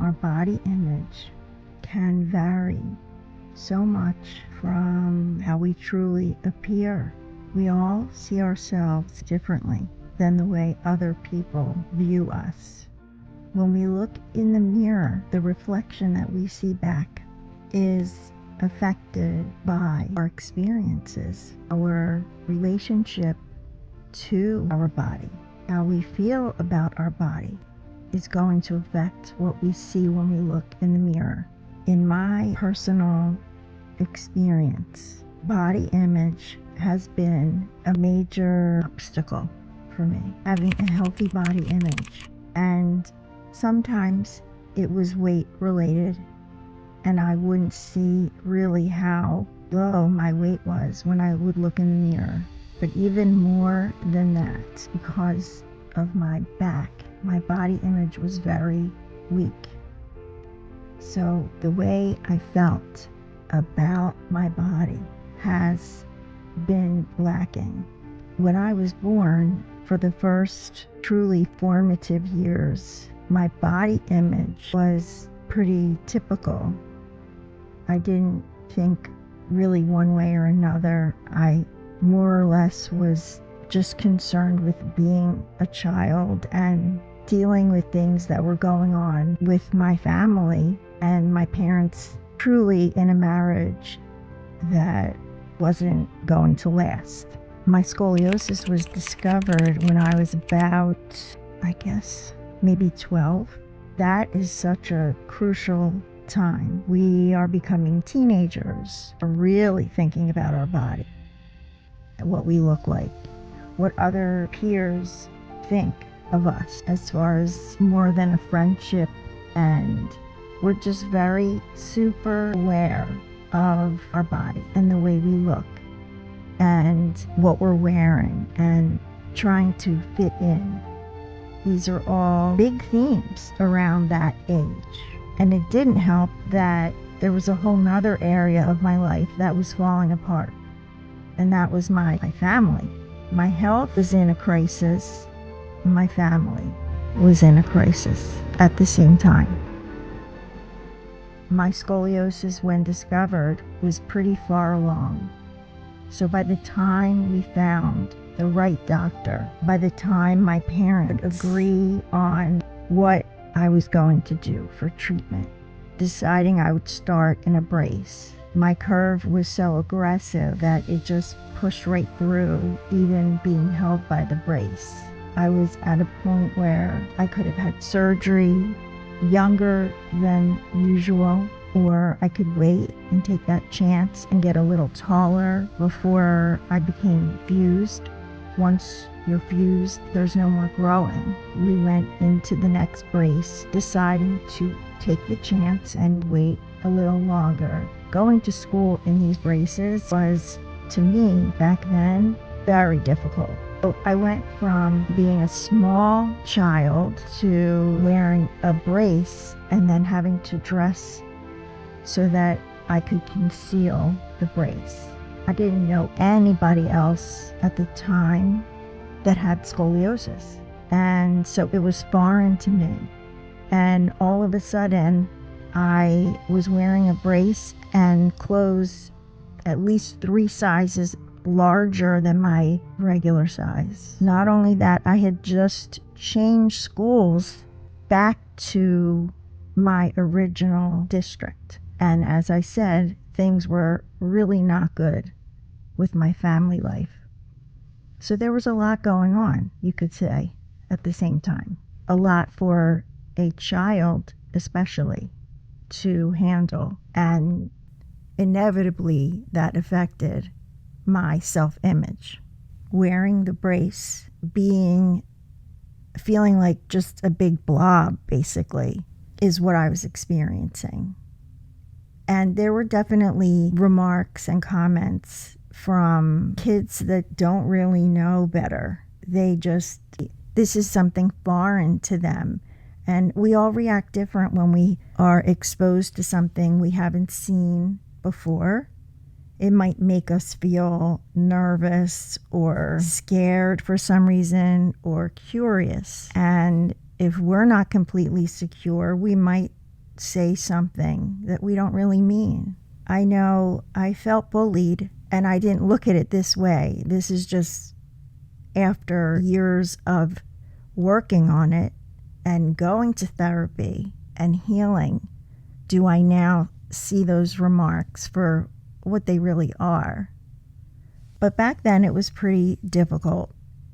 our body image can vary so much from how we truly appear. We all see ourselves differently than the way other people view us. When we look in the mirror, the reflection that we see back is affected by our experiences, our relationship to our body. How we feel about our body is going to affect what we see when we look in the mirror. In my personal experience, body image has been a major obstacle for me, having a healthy body image. And sometimes it was weight related, and I wouldn't see really how low my weight was when I would look in the mirror. But even more than that, because of my back, my body image was very weak. So the way I felt about my body has been lacking. When I was born, for the first truly formative years, my body image was pretty typical. I didn't think really one way or another. I more or less was just concerned with being a child and dealing with things that were going on with my family and my parents, truly in a marriage that wasn't going to last. My scoliosis was discovered when I was about, I guess, maybe 12. That is such a crucial time. We are becoming teenagers, are really thinking about our body, what we look like, what other peers think of us as far as more than a friendship, and we're just very super aware of our body and the way we look and what we're wearing and trying to fit in. These are all big themes around that age. And it didn't help that there was a whole nother area of my life that was falling apart. And that was my family. My health was in a crisis. My family was in a crisis at the same time. My scoliosis, when discovered, was pretty far along. So by the time we found the right doctor, by the time my parents would agree on what I was going to do for treatment, deciding I would start in a brace, my curve was so aggressive that it just pushed right through even being held by the brace. I was at a point where I could have had surgery younger than usual, or I could wait and take that chance and get a little taller before I became fused. Once you're fused, there's no more growing. We went into the next brace, deciding to take the chance and wait a little longer. Going to school in these braces was, to me, back then, very difficult. So I went from being a small child to wearing a brace and then having to dress so that I could conceal the brace. I didn't know anybody else at the time that had scoliosis, and so it was foreign to me. And all of a sudden, I was wearing a brace and clothes at least 3 sizes larger than my regular size. Not only that, I had just changed schools back to my original district. And as I said, things were really not good with my family life. So there was a lot going on, you could say, at the same time. A lot for a child, especially, to handle. And inevitably, that affected my self-image. Wearing the brace, feeling like just a big blob, basically, is what I was experiencing. And there were definitely remarks and comments from kids that don't really know better. This is something foreign to them. And we all react different when we are exposed to something we haven't seen before. It might make us feel nervous or scared for some reason or curious. And if we're not completely secure, we might say something that we don't really mean. I know I felt bullied, and I didn't look at it this way. This is just after years of working on it and going to therapy and healing. Do I now see those remarks for what they really are? But back then it was pretty difficult,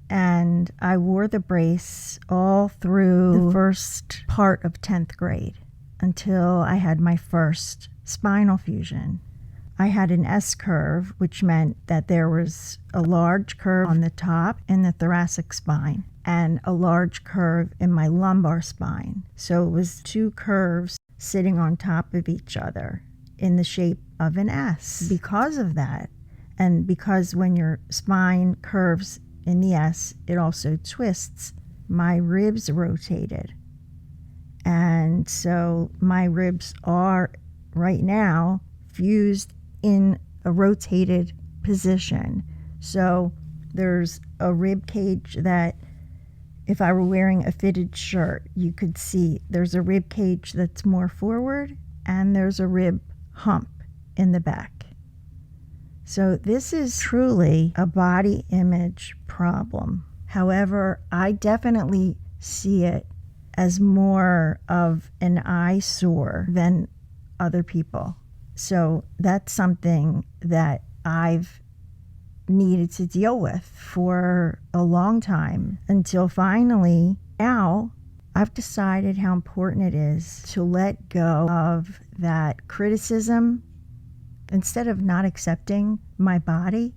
and I wore the brace all through the first part of 10th grade until I had my first spinal fusion. I had an S curve, which meant that there was a large curve on the top in the thoracic spine and a large curve in my lumbar spine. So it was two curves sitting on top of each other in the shape of an S. Because of that, and because when your spine curves in the S, it also twists, my ribs rotated. And so my ribs are right now fused in a rotated position. So there's a rib cage that, if I were wearing a fitted shirt, you could see there's a rib cage that's more forward and there's a rib hump in the back. So this is truly a body image problem. However, I definitely see it as more of an eyesore than other people. So that's something that I've needed to deal with for a long time, until finally now I've decided how important it is to let go of that criticism instead of not accepting my body,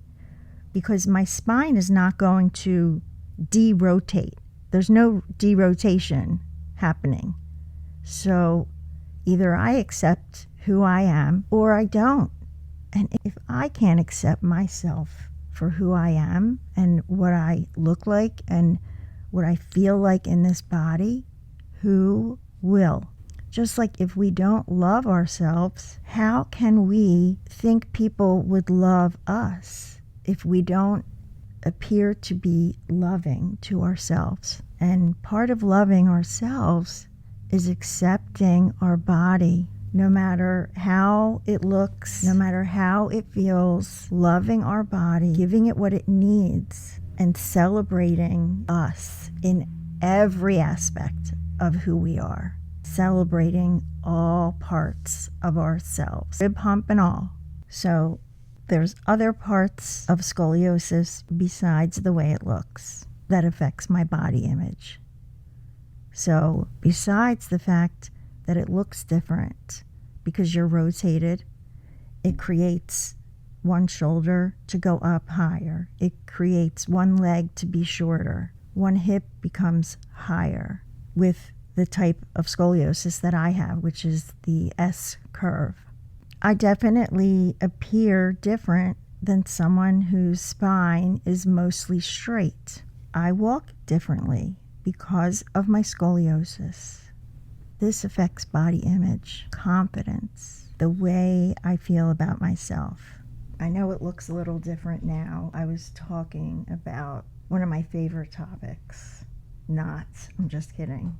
because my spine is not going to derotate. There's no derotation happening. So either I accept who I am or I don't. And if I can't accept myself for who I am and what I look like and what I feel like in this body, who will? Just like if we don't love ourselves, how can we think people would love us if we don't appear to be loving to ourselves? And part of loving ourselves is accepting our body, no matter how it looks, no matter how it feels, loving our body, giving it what it needs, and celebrating us in every aspect of who we are. Celebrating all parts of ourselves, rib hump and all. So there's other parts of scoliosis besides the way it looks that affects my body image. So besides the fact that it looks different because you're rotated, it creates one shoulder to go up higher. It creates one leg to be shorter. One hip becomes higher with the type of scoliosis that I have, which is the S curve. I definitely appear different than someone whose spine is mostly straight. I walk differently because of my scoliosis. This affects body image, confidence, the way I feel about myself. I know it looks a little different now. I was talking about one of my favorite topics, knots. I'm just kidding.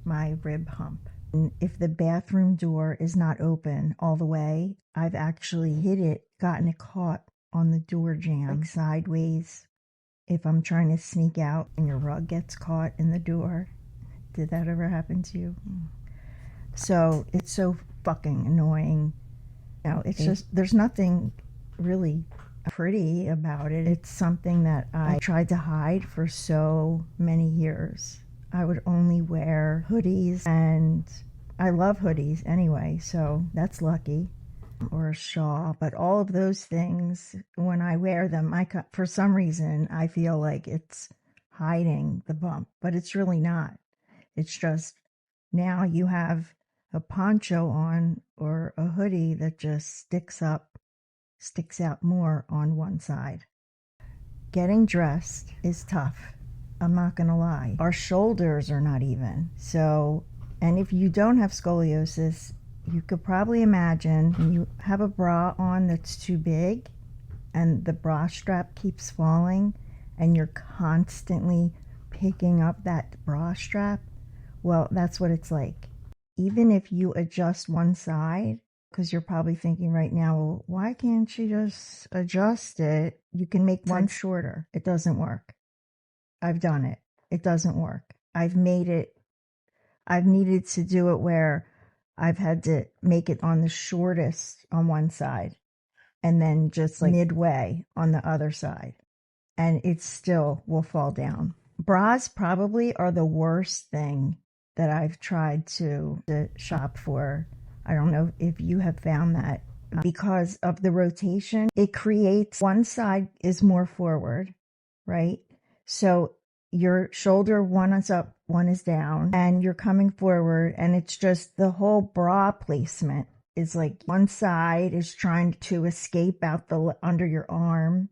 My rib hump. And if the bathroom door is not open all the way, I've actually hit it, gotten it caught on the door jamb, like sideways. If I'm trying to sneak out and your rug gets caught in the door. Did that ever happen to you? So it's so fucking annoying. You know, it's just, there's nothing really pretty about it. It's something that I tried to hide for so many years. I would only wear hoodies, and I love hoodies anyway, so that's lucky, or a shawl. But all of those things, when I wear them, for some reason, I feel like it's hiding the bump, but it's really not. It's just now you have a poncho on or a hoodie that just sticks out more on one side. Getting dressed is tough. I'm not gonna lie. Our shoulders are not even. So, and if you don't have scoliosis, you could probably imagine you have a bra on that's too big and the bra strap keeps falling and you're constantly picking up that bra strap. Well, that's what it's like. even if you adjust one side, because you're probably thinking right now, well, why can't she just adjust it? You can make one shorter. It doesn't work. I've done it. It doesn't work. I've needed to do it where I've had to make it on the shortest on one side and then just like midway on the other side. And it still will fall down. Bras probably are the worst thing that I've tried to shop for. I don't know if you have found that. Because of the rotation, it creates one side is more forward, right? So your shoulder, one is up, one is down, and you're coming forward, and it's just the whole bra placement is like one side is trying to escape out the under your arm,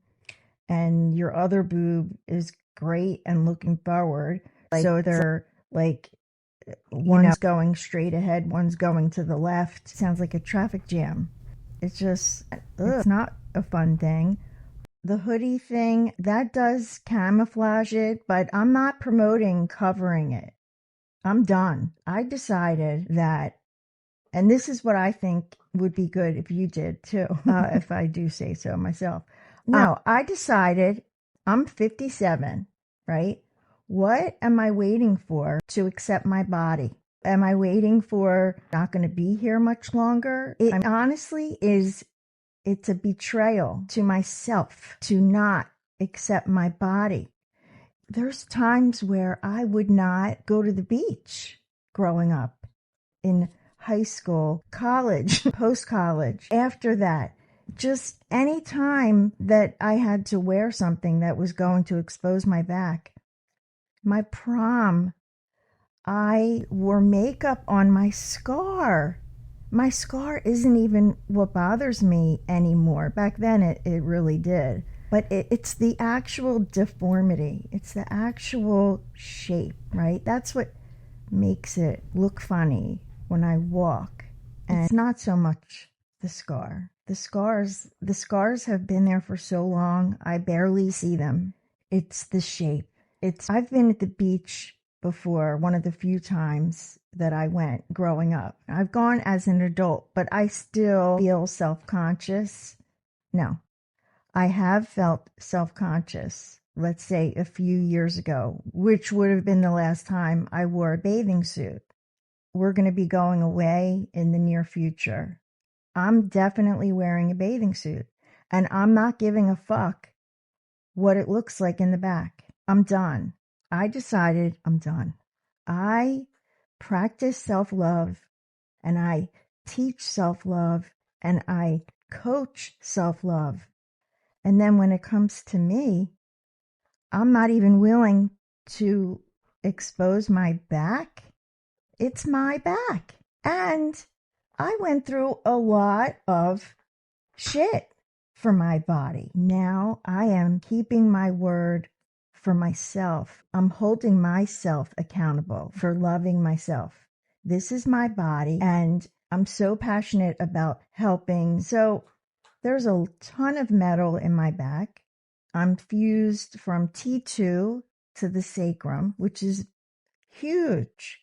and your other boob is great and looking forward. So they're like one's going straight ahead, one's going to the left. Sounds like a traffic jam. It's just, it's not a fun thing. The hoodie thing, that does camouflage it, but I'm not promoting covering it. I'm done. I decided that, and this is what I think would be good if you did too, if I do say so myself. No, I decided I'm 57, right? What am I waiting for to accept my body? Am I waiting for not going to be here much longer? It honestly is, it's a betrayal to myself to not accept my body. There's times where I would not go to the beach growing up in high school, college, post-college. After that, just any time that I had to wear something that was going to expose my back. My prom, I wore makeup on my scar. My scar isn't even what bothers me anymore. Back then it really did. But it's the actual deformity. It's the actual shape, right? That's what makes it look funny when I walk. And it's not so much the scar. The scars have been there for so long, I barely see them. It's the shape. I've been at the beach before, one of the few times that I went growing up. I've gone as an adult, but I still feel self-conscious. No, I have felt self-conscious, let's say a few years ago, which would have been the last time I wore a bathing suit. We're going to be going away in the near future. I'm definitely wearing a bathing suit, and I'm not giving a fuck what it looks like in the back. I'm done. I decided I'm done. I practice self-love, and I teach self-love, and I coach self-love. And then when it comes to me, I'm not even willing to expose my back. It's my back. And I went through a lot of shit for my body. Now I am keeping my word for myself. I'm holding myself accountable for loving myself. This is my body, and I'm so passionate about helping. So there's a ton of metal in my back. I'm fused from T2 to the sacrum, which is huge.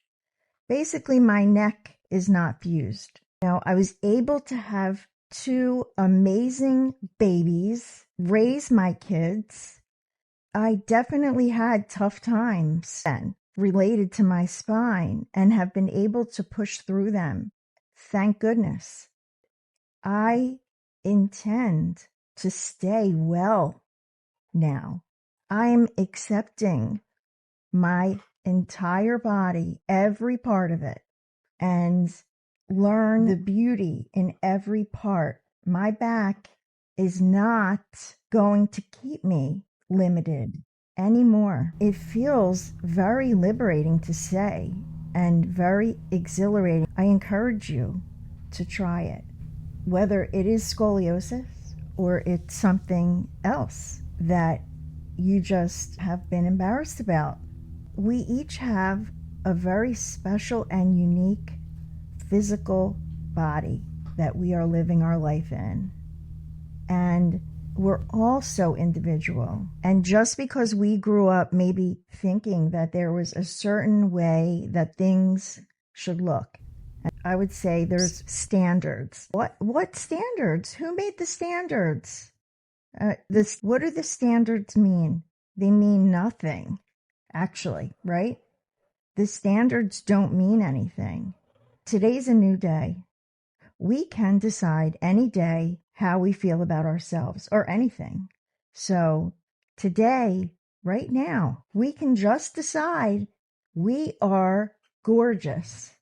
Basically, my neck is not fused. Now, I was able to have 2 amazing babies, raise my kids. I definitely had tough times then related to my spine and have been able to push through them. Thank goodness. I intend to stay well now. I'm accepting my entire body, every part of it, and learn the beauty in every part. My back is not going to keep me limited anymore. It feels very liberating to say and very exhilarating. I encourage you to try it, whether it is scoliosis or it's something else that you just have been embarrassed about. We each have a very special and unique physical body that we are living our life in. And we're all so individual. And just because we grew up maybe thinking that there was a certain way that things should look, I would say there's standards. What standards? Who made the standards? What do the standards mean? They mean nothing, actually, right? The standards don't mean anything. Today's a new day. We can decide any day how we feel about ourselves or anything. So today, right now, we can just decide we are gorgeous.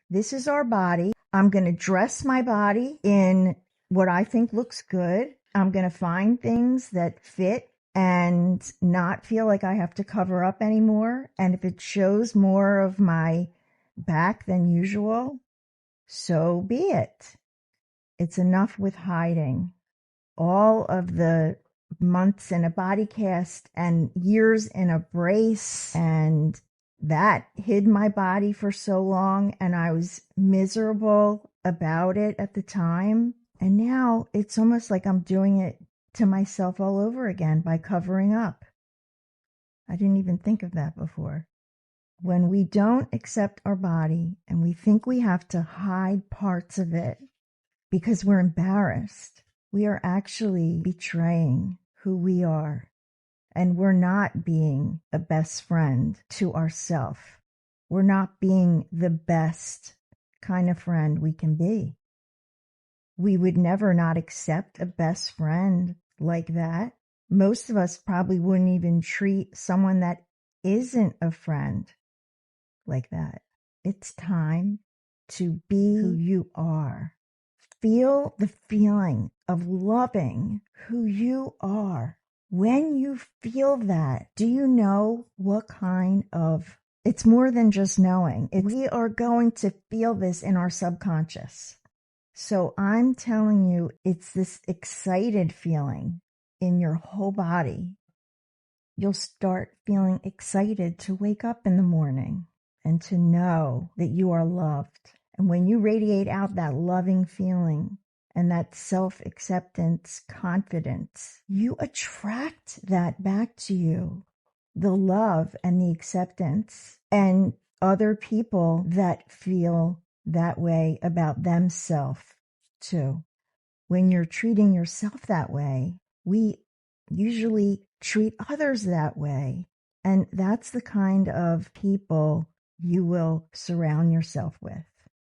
This is our body. I'm going to dress my body in what I think looks good. I'm going to find things that fit and not feel like I have to cover up anymore. And if it shows more of my back than usual, so be it. It's enough with hiding. All of the months in a body cast and years in a brace, and that hid my body for so long, and I was miserable about it at the time. And now it's almost like I'm doing it to myself all over again by covering up. I didn't even think of that before. When we don't accept our body and we think we have to hide parts of it because we're embarrassed, we are actually betraying who we are. And we're not being a best friend to ourselves. We're not being the best kind of friend we can be. We would never not accept a best friend like that. Most of us probably wouldn't even treat someone that isn't a friend like that. It's time to be who you are. Feel the feeling of loving who you are. When you feel that, do you know what kind of, it's more than just knowing. We are going to feel this in our subconscious. So I'm telling you, it's this excited feeling in your whole body. You'll start feeling excited to wake up in the morning and to know that you are loved. And when you radiate out that loving feeling and that self-acceptance, confidence, you attract that back to you, the love and the acceptance, and other people that feel that way about themselves too. When you're treating yourself that way, we usually treat others that way. And that's the kind of people you will surround yourself with.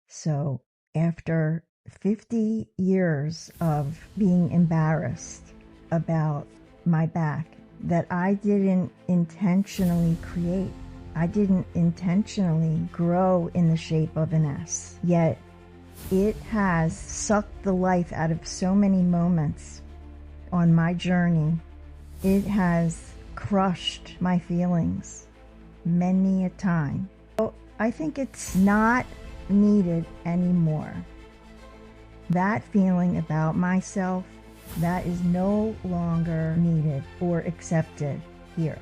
So after 50 years of being embarrassed about my back that I didn't intentionally create, I didn't intentionally grow in the shape of an S, yet it has sucked the life out of so many moments on my journey. It has crushed my feelings many a time. So I think it's not needed anymore. That feeling about myself, that is no longer needed or accepted here.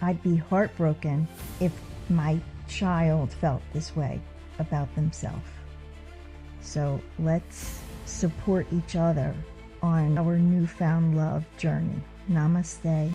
I'd be heartbroken if my child felt this way about themselves. So let's support each other on our newfound love journey. Namaste.